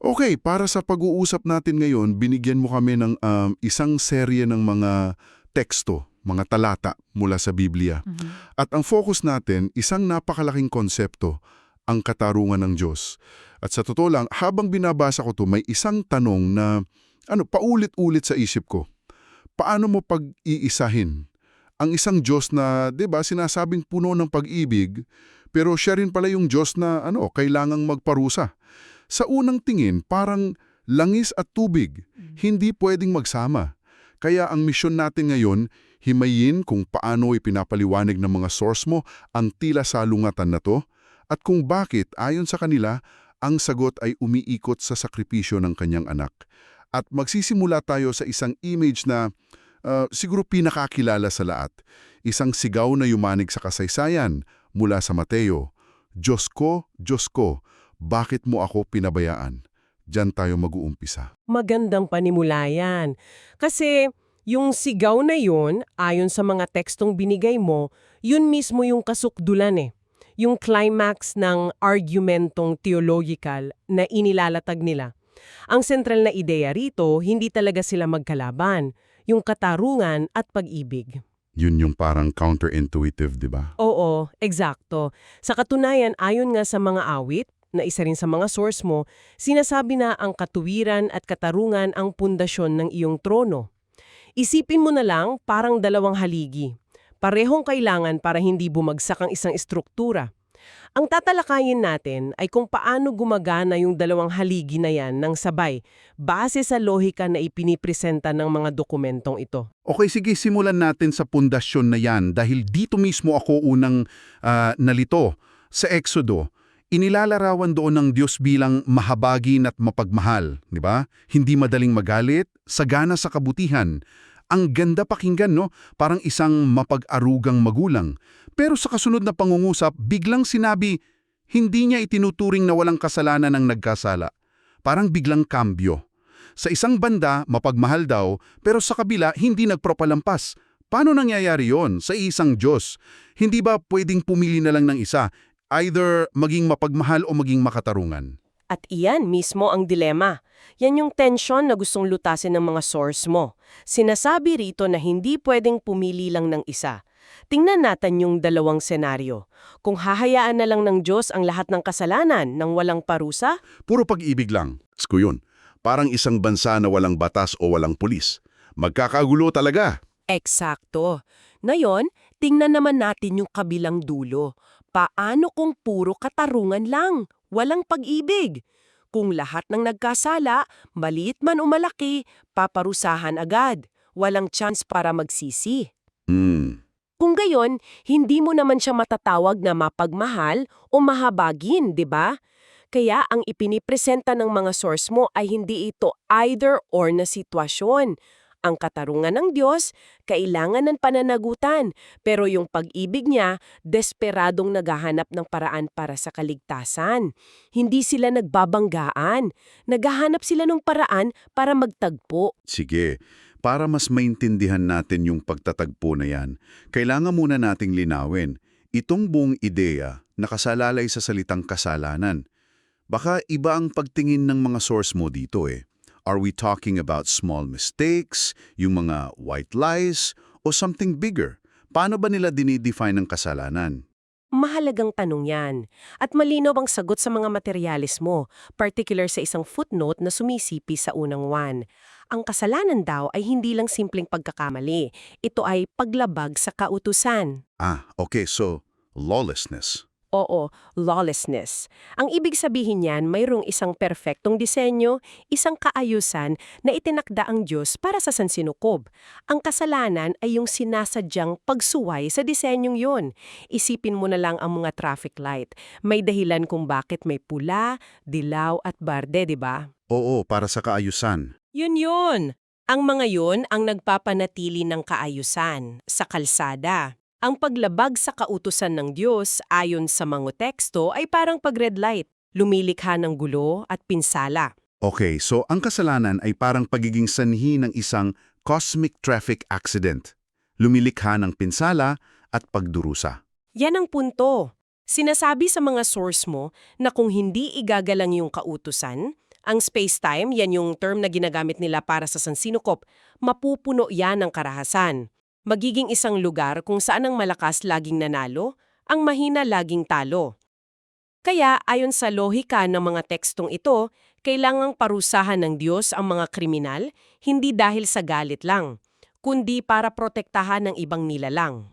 Okay, para sa pag-uusap natin ngayon, binigyan mo kami ng isang serye ng mga teksto, mga talata mula sa Biblia. At ang focus natin, isang napakalaking konsepto, ang katarungan ng Diyos. At sa totoo lang, habang binabasa ko to, may isang tanong na paulit-ulit sa isip ko. Paano mo pag-iisahin ang isang Diyos na, 'di ba, sinasabing puno ng pag-ibig, pero siya rin pala yung Diyos na kailangang magparusa. Sa unang tingin, parang langis at tubig, hindi pwedeng magsama. Kaya ang misyon natin ngayon, himayin kung paano ipinapaliwanag ng mga source mo ang tila salungatan na to, at kung bakit, ayon sa kanila, ang sagot ay umiikot sa sakripisyo ng kanyang anak. At magsisimula tayo sa isang image na siguro pinakakilala sa lahat. Isang sigaw na yumanig sa kasaysayan mula sa Mateo, Diyos ko, bakit mo ako pinabayaan? Diyan tayo mag-uumpisa. Magandang panimula yan. Kasi yung sigaw na yun, ayon sa mga tekstong binigay mo, yun mismo yung kasukdulan eh. Yung climax ng argumentong theological na inilalatag nila. Ang sentral na ideya rito, hindi talaga sila magkalaban. Yung katarungan at pag-ibig. Yun yung parang counterintuitive, di ba? Oo, eksakto. Sa katunayan, ayon nga sa mga awit, na isa rin sa mga source mo, sinasabi na ang katuwiran at katarungan ang pundasyon ng iyong trono. Isipin mo na lang parang dalawang haligi. Parehong kailangan para hindi bumagsak ang isang estruktura. Ang tatalakayin natin ay kung paano gumagana yung dalawang haligi na yan ng sabay, base sa lohika na ipinipresenta ng mga dokumentong ito. Okay, sige, simulan natin sa pundasyon na yan dahil dito mismo ako unang nalito. Sa Exodo, inilalarawan doon ng Diyos bilang mahabagin at mapagmahal, di ba? Hindi madaling magalit, sagana sa kabutihan. Ang ganda pakinggan, no? Parang isang mapag-arugang magulang. Pero sa kasunod na pangungusap, biglang sinabi, hindi niya itinuturing na walang kasalanan ang nagkasala. Parang biglang kambyo. Sa isang banda, mapagmahal daw, pero sa kabila, hindi nagpropalampas. Paano nangyayari yon sa isang Diyos? Hindi ba pwedeng pumili na lang ng isa? Either maging mapagmahal o maging makatarungan. At iyan mismo ang dilema. Yan yung tension na gustong lutasin ng mga source mo. Sinasabi rito na hindi pwedeng pumili lang ng isa. Tingnan natin yung dalawang senaryo. Kung hahayaan na lang ng Diyos ang lahat ng kasalanan nang walang parusa? Puro pag-ibig lang. Sko yun. Parang isang bansa na walang batas o walang pulis. Magkakagulo talaga. Eksakto. Ngayon, tingnan naman natin yung kabilang dulo. Paano kung puro katarungan lang? Walang pag-ibig. Kung lahat ng nagkasala, maliit man o malaki, paparusahan agad. Walang chance para magsisi. Kung gayon, hindi mo naman siya matatawag na mapagmahal o mahabagin, di ba? Kaya ang ipinipresenta ng mga source mo ay hindi ito either or na sitwasyon. Ang katarungan ng Diyos, kailangan ng pananagutan, pero yung pag-ibig niya, desperadong naghahanap ng paraan para sa kaligtasan. Hindi sila nagbabanggaan, naghahanap sila ng paraan para magtagpo. Sige, para mas maintindihan natin yung pagtatagpo na yan, kailangan muna nating linawin. Itong buong ideya nakasalalay sa salitang kasalanan. Baka iba ang pagtingin ng mga source mo dito eh. Are we talking about small mistakes, yung mga white lies, o something bigger? Paano ba nila dinidefine ang kasalanan? Mahalagang tanong yan. At malinaw ang sagot sa mga materialis mo, particular sa isang footnote na sumisipi sa unang 1. Ang kasalanan daw ay hindi lang simpleng pagkakamali. Ito ay paglabag sa kautusan. Okay, so lawlessness. Oo, lawlessness. Ang ibig sabihin niyan, mayroong isang perpektong disenyo, isang kaayusan na itinakda ang Diyos para sa sansinukob. Ang kasalanan ay yung sinasadyang pagsuway sa disenyong yon. Isipin mo na lang ang mga traffic light. May dahilan kung bakit may pula, dilaw at barde, di ba? Oo, para sa kaayusan. Yun. Ang mga yun ang nagpapanatili ng kaayusan sa kalsada. Ang paglabag sa kautusan ng Diyos ayon sa mga teksto ay parang pag-red light, lumilikha ng gulo at pinsala. Okay, so ang kasalanan ay parang pagiging sanhi ng isang cosmic traffic accident. Lumilikha ng pinsala at pagdurusa. Yan ang punto. Sinasabi sa mga source mo na kung hindi igagalang yung kautusan, Ang space-time, yan yung term na ginagamit nila para sa sansinukop, mapupuno yan ng karahasan. Magiging isang lugar kung saan ang malakas laging nanalo, ang mahina laging talo. Kaya ayon sa lohika ng mga tekstong ito, kailangang parusahan ng Diyos ang mga kriminal, hindi dahil sa galit lang, kundi para protektahan ng ibang nilalang.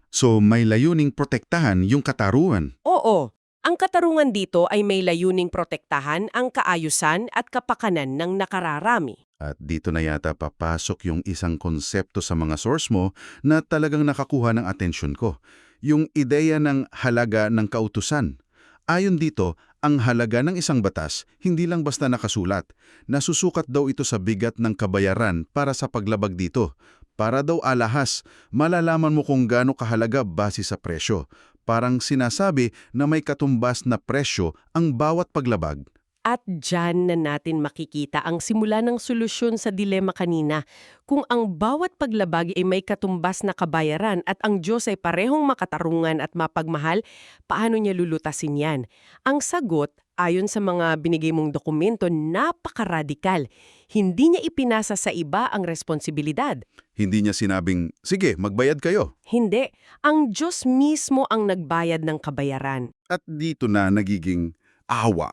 So may layuning protektahan yung katarungan. Oo, ang katarungan dito ay may layuning protektahan ang kaayusan at kapakanan ng nakararami. At dito na yata papasok yung isang konsepto sa mga source mo na talagang nakakuha ng atensyon ko. Yung ideya ng halaga ng kautusan. Ayon dito, ang halaga ng isang batas hindi lang basta nakasulat. Nasusukat daw ito sa bigat ng kabayaran para sa paglabag dito. Para daw alahas, malalaman mo kung gaano kahalaga base sa presyo. Parang sinasabi na may katumbas na presyo ang bawat paglabag. At dyan na natin makikita ang simula ng solusyon sa dilema kanina. Kung ang bawat paglabag ay may katumbas na kabayaran at ang Diyos ay parehong makatarungan at mapagmahal, paano niya lulutasin yan? Ang sagot, ayon sa mga binigay mong dokumento, napakaradikal. Hindi niya ipinasa sa iba ang responsibilidad. Hindi niya sinabing, sige, magbayad kayo. Hindi. Ang Diyos mismo ang nagbayad ng kabayaran. At dito na nagiging awa.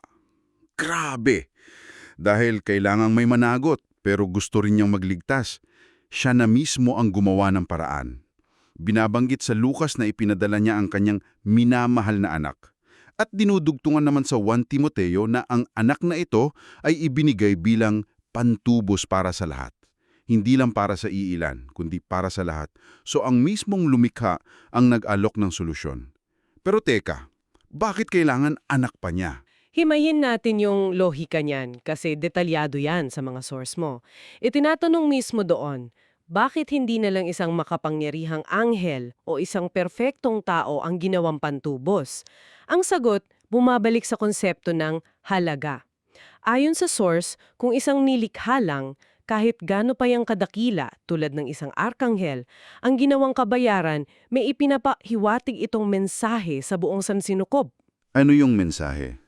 Grabe! Dahil kailangang may managot pero gusto rin niyang magligtas. Siya na mismo ang gumawa ng paraan. Binabanggit sa Lucas na ipinadala niya ang kanyang minamahal na anak. At dinudugtungan naman sa 1 Timoteo na ang anak na ito ay ibinigay bilang pantubos para sa lahat. Hindi lang para sa iilan, kundi para sa lahat. So ang mismong lumikha ang nag-alok ng solusyon. Pero teka, bakit kailangan anak pa niya? Himayin natin yung lohika niyan kasi detalyado yan sa mga source mo. Itinatanong mismo doon, bakit hindi na lang isang makapangyarihang anghel o isang perpektong tao ang ginawang pantubos? Ang sagot, bumabalik sa konsepto ng halaga. Ayon sa source, kung isang nilikha lang, kahit gaano pa yung kadakila tulad ng isang arkanghel, ang ginawang kabayaran, may ipinapahiwatig itong mensahe sa buong sansinukob. Ano yung mensahe?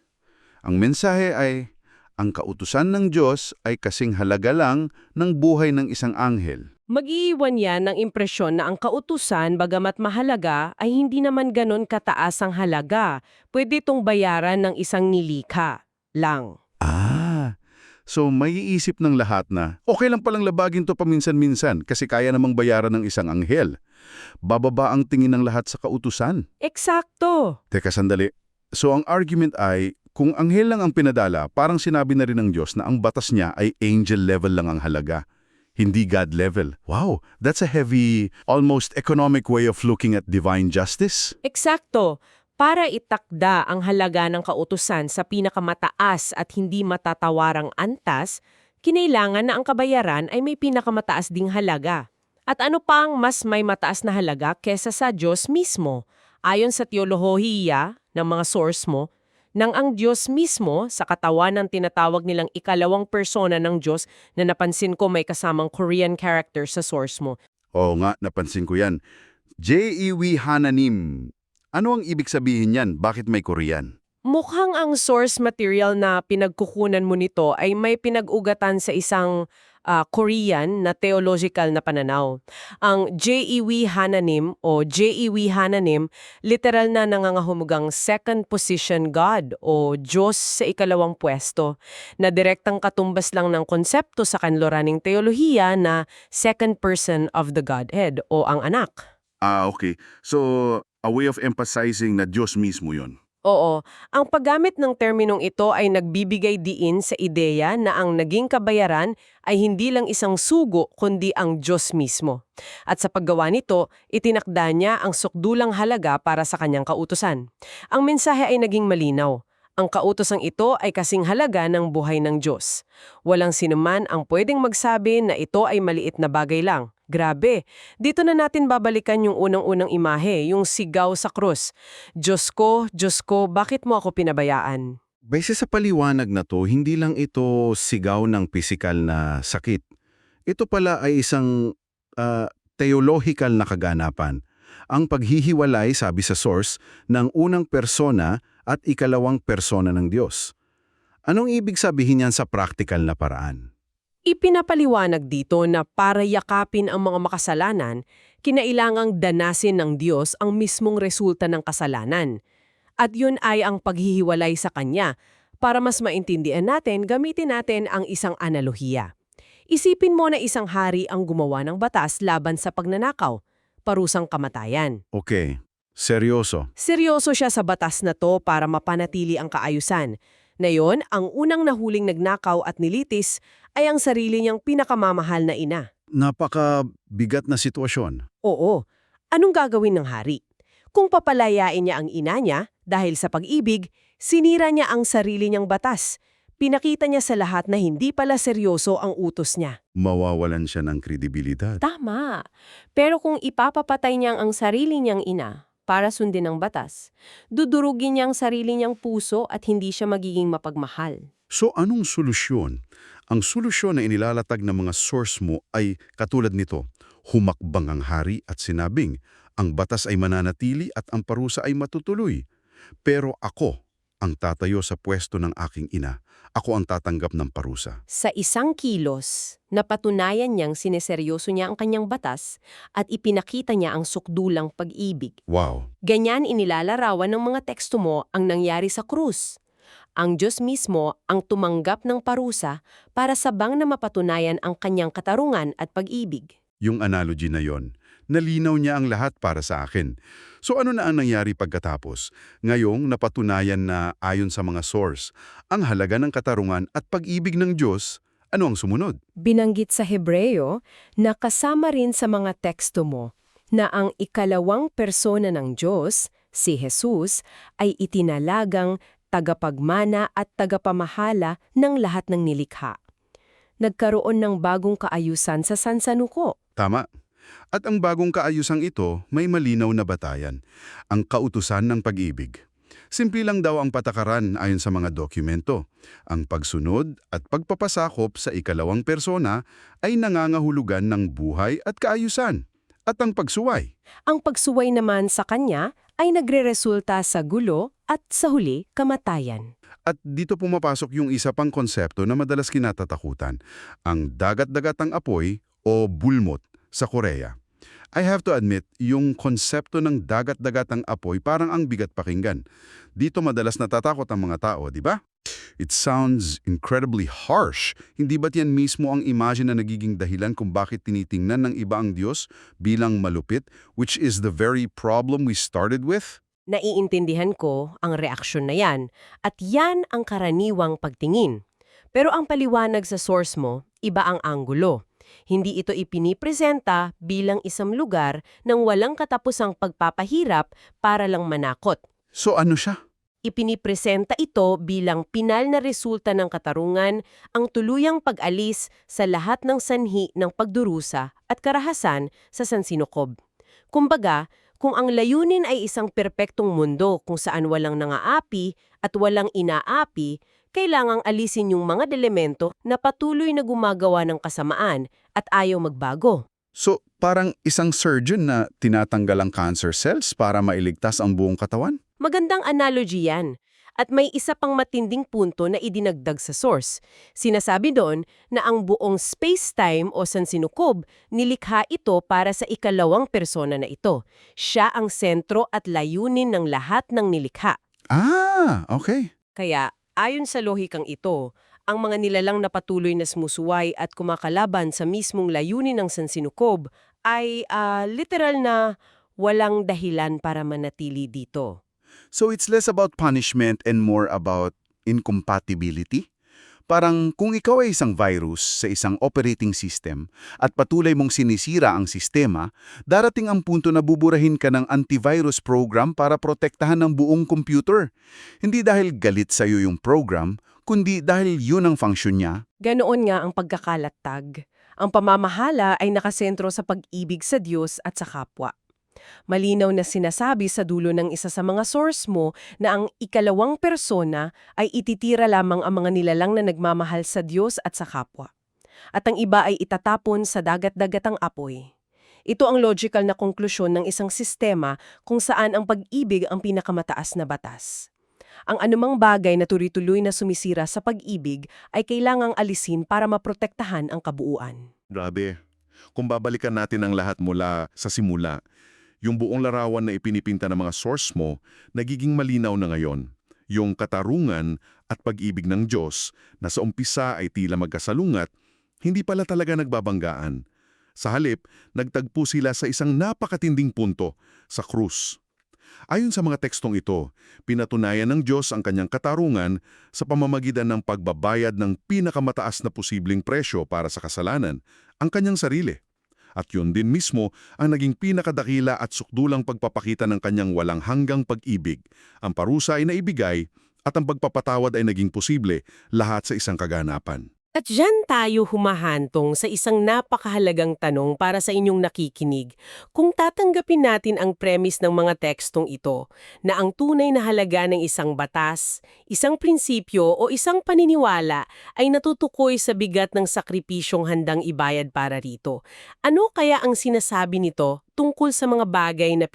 Ang mensahe ay, ang kautusan ng Diyos ay kasing halaga lang ng buhay ng isang anghel. Mag-iiwan yan ng impresyon na ang kautusan, bagamat mahalaga, ay hindi naman ganon kataas ang halaga. Pwede itong bayaran ng isang nilikha lang. So may iisip ng lahat na, okay lang palang labagin to paminsan-minsan kasi kaya namang bayaran ng isang anghel. Bababa ang tingin ng lahat sa kautusan. Eksakto! Teka sandali. So ang argument ay, kung anghel lang ang pinadala, parang sinabi na rin ng Diyos na ang batas niya ay angel level lang ang halaga. Hindi God level. Wow, that's a heavy, almost economic way of looking at divine justice. Eksakto! Para itakda ang halaga ng kautusan sa pinakamataas at hindi matatawarang antas, kinailangan na ang kabayaran ay may pinakamataas ding halaga. At ano pang mas may mataas na halaga kesa sa Diyos mismo? Ayon sa teolohiya ng mga source mo, nang ang Diyos mismo sa katawan ng tinatawag nilang ikalawang persona ng Diyos na napansin ko may kasamang Korean character sa source mo. Oo nga, napansin ko yan. Je'iwi Hananim. Ano ang ibig sabihin yan? Bakit may Korean? Mukhang ang source material na pinagkukunan mo nito ay may pinag-ugatan sa isang Korean na theological na pananaw. Ang Je'iwi Hananim o Je'iwi Hananim, literal na nangangahulugang second position God o Diyos sa ikalawang pwesto, na direktang katumbas lang ng konsepto sa kanluraning teolohiya na second person of the Godhead o ang anak. Okay. So, a way of emphasizing na Diyos mismo yun. Oo, ang paggamit ng terminong ito ay nagbibigay diin sa ideya na ang naging kabayaran ay hindi lang isang sugo kundi ang Diyos mismo. At sa paggawa nito, itinakda niya ang sukdulang halaga para sa kanyang kautusan. Ang mensahe ay naging malinaw. Ang kautosang ito ay kasing halaga ng buhay ng Diyos. Walang sinuman ang pwedeng magsabi na ito ay maliit na bagay lang. Grabe, dito na natin babalikan yung unang-unang imahe, yung sigaw sa krus. Diyos ko, bakit mo ako pinabayaan? Base sa paliwanag na to, hindi lang ito sigaw ng pisikal na sakit. Ito pala ay isang theological na kaganapan. Ang paghihiwalay, sabi sa source, ng unang persona at ikalawang persona ng Diyos. Anong ibig sabihin yan sa practical na paraan? Ipinapaliwanag dito na para yakapin ang mga makasalanan, kinailangang danasin ng Diyos ang mismong resulta ng kasalanan. At yun ay ang paghihiwalay sa Kanya. Para mas maintindihan natin, gamitin natin ang isang analohiya. Isipin mo na isang hari ang gumawa ng batas laban sa pagnanakaw, parusang kamatayan. Okay, seryoso. Seryoso siya sa batas na to para mapanatili ang kaayusan. Ngayon, ang unang nahuling nagnakaw at nilitis ay ang sarili niyang pinakamamahal na ina. Napakabigat na sitwasyon. Oo, anong gagawin ng hari? Kung papalayain niya ang ina niya dahil sa pag-ibig, sinira niya ang sarili niyang batas. Pinakita niya sa lahat na hindi pala seryoso ang utos niya. Mawawalan siya ng kredibilidad. Tama. Pero kung ipapapatay niya ang sarili niyang ina para sundin ang batas, dudurugin niya ang sarili niyang puso at hindi siya magiging mapagmahal. So anong solusyon? Ang solusyon na inilalatag ng mga source mo ay katulad nito. Humakbang ang hari at sinabing, ang batas ay mananatili at ang parusa ay matutuloy. Pero ako ang tatayo sa pwesto ng aking ina. Ako ang tatanggap ng parusa. Sa isang kilos, napatunayan niyang sineseryoso niya ang kanyang batas at ipinakita niya ang sukdulang pag-ibig. Wow! Ganyan inilalarawan ng mga teksto mo ang nangyari sa krus. Ang Diyos mismo ang tumanggap ng parusa para sabang na mapatunayan ang kanyang katarungan at pag-ibig. Yung analogy na yon, nalinaw niya ang lahat para sa akin. So ano na ang nangyari pagkatapos? Ngayong napatunayan na ayon sa mga source, ang halaga ng katarungan at pag-ibig ng Diyos, ano ang sumunod? Binanggit sa Hebreo na kasama rin sa mga teksto mo na ang ikalawang persona ng Diyos, si Jesus, ay itinalagang tagapagmana at tagapamahala ng lahat ng nilikha. Nagkaroon ng bagong kaayusan sa sansanuko. Tama. At ang bagong kaayusang ito may malinaw na batayan, ang kautusan ng pag-ibig. Simple lang daw ang patakaran ayon sa mga dokumento. Ang pagsunod at pagpapasakop sa ikalawang persona ay nangangahulugan ng buhay at kaayusan. At ang pagsuway. Ang pagsuway naman sa kanya ay nagreresulta sa gulo at sa huli, kamatayan. At dito pumapasok yung isa pang konsepto na madalas kinatatakutan, ang dagat-dagatang apoy o bulmot sa Korea. I have to admit, yung konsepto ng dagat-dagatang apoy parang ang bigat pakinggan. Dito madalas natatakot ang mga tao, di ba? It sounds incredibly harsh. Hindi ba't yan mismo ang imagine na nagiging dahilan kung bakit tinitingnan ng iba ang Diyos bilang malupit, which is the very problem we started with? Naiintindihan ko ang reaksyon na yan at yan ang karaniwang pagtingin. Pero ang paliwanag sa source mo, iba ang anggulo. Hindi ito ipinipresenta bilang isang lugar ng walang katapusang pagpapahirap para lang manakot. So ano siya? Ipinipresenta ito bilang pinal na resulta ng katarungan, ang tuluyang pag-alis sa lahat ng sanhi ng pagdurusa at karahasan sa sansinukob. Kumbaga, kung ang layunin ay isang perpektong mundo kung saan walang nangaapi at walang inaapi, kailangang alisin yung mga elemento na patuloy na gumagawa ng kasamaan at ayaw magbago. So parang isang surgeon na tinatanggal ang cancer cells para mailigtas ang buong katawan? Magandang analogy yan. At may isa pang matinding punto na idinagdag sa source. Sinasabi doon na ang buong space-time o sansinukob, nilikha ito para sa ikalawang persona na ito. Siya ang sentro at layunin ng lahat ng nilikha. Ah, okay. Kaya, ayon sa lohikang ito, ang mga nilalang na patuloy na sumusuway at kumakalaban sa mismong layunin ng sansinukob ay literal na walang dahilan para manatili dito. So it's less about punishment and more about incompatibility? Parang kung ikaw ay isang virus sa isang operating system at patuloy mong sinisira ang sistema, darating ang punto na buburahin ka ng antivirus program para protektahan ang buong computer. Hindi dahil galit sa'yo yung program, kundi dahil yun ang function niya. Ganoon nga ang pagkakalattag. Ang pamamahala ay nakasentro sa pag-ibig sa Diyos at sa kapwa. Malinaw na sinasabi sa dulo ng isa sa mga source mo na ang ikalawang persona ay ititira lamang ang mga nilalang na nagmamahal sa Diyos at sa kapwa. At ang iba ay itatapon sa dagat-dagatang apoy. Ito ang logical na konklusyon ng isang sistema kung saan ang pag-ibig ang pinakamataas na batas. Ang anumang bagay na tuloy-tuloy na sumisira sa pag-ibig ay kailangang alisin para maprotektahan ang kabuuan. Grabe. Kung babalikan natin ang lahat mula sa simula, yung buong larawan na ipinipinta ng mga source mo, nagiging malinaw na ngayon. Yung katarungan at pag-ibig ng Diyos na sa umpisa ay tila magkasalungat, hindi pala talaga nagbabanggaan. Sa halip, nagtagpo sila sa isang napakatinding punto, sa krus. Ayon sa mga tekstong ito, pinatunayan ng Diyos ang kanyang katarungan sa pamamagitan ng pagbabayad ng pinakamataas na posibleng presyo para sa kasalanan, ang kanyang sarili. At yun din mismo ang naging pinakadakila at sukdulang pagpapakita ng kanyang walang hanggang pag-ibig. Ang parusa ay naibigay at ang pagpapatawad ay naging posible, lahat sa isang kaganapan. At dyan tayo humahantong sa isang napakahalagang tanong para sa inyong nakikinig. Kung tatanggapin natin ang premise ng mga tekstong ito, na ang tunay na halaga ng isang batas, isang prinsipyo o isang paniniwala ay natutukoy sa bigat ng sakripisyong handang ibayad para rito, ano kaya ang sinasabi nito tungkol sa mga bagay na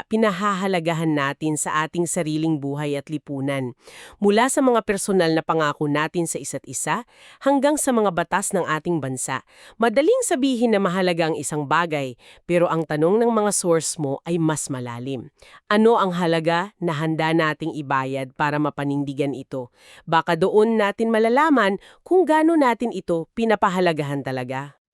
pinahahalagahan natin sa ating sariling buhay at lipunan? Mula sa mga personal na pangako natin sa isa't isa, hanggang sa mga batas ng ating bansa. Madaling sabihin na mahalaga ang isang bagay, pero ang tanong ng mga source mo ay mas malalim. Ano ang halaga na handa nating ibayad para mapanindigan ito? Baka doon natin malalaman kung gaano natin ito pinapahalagahan talaga.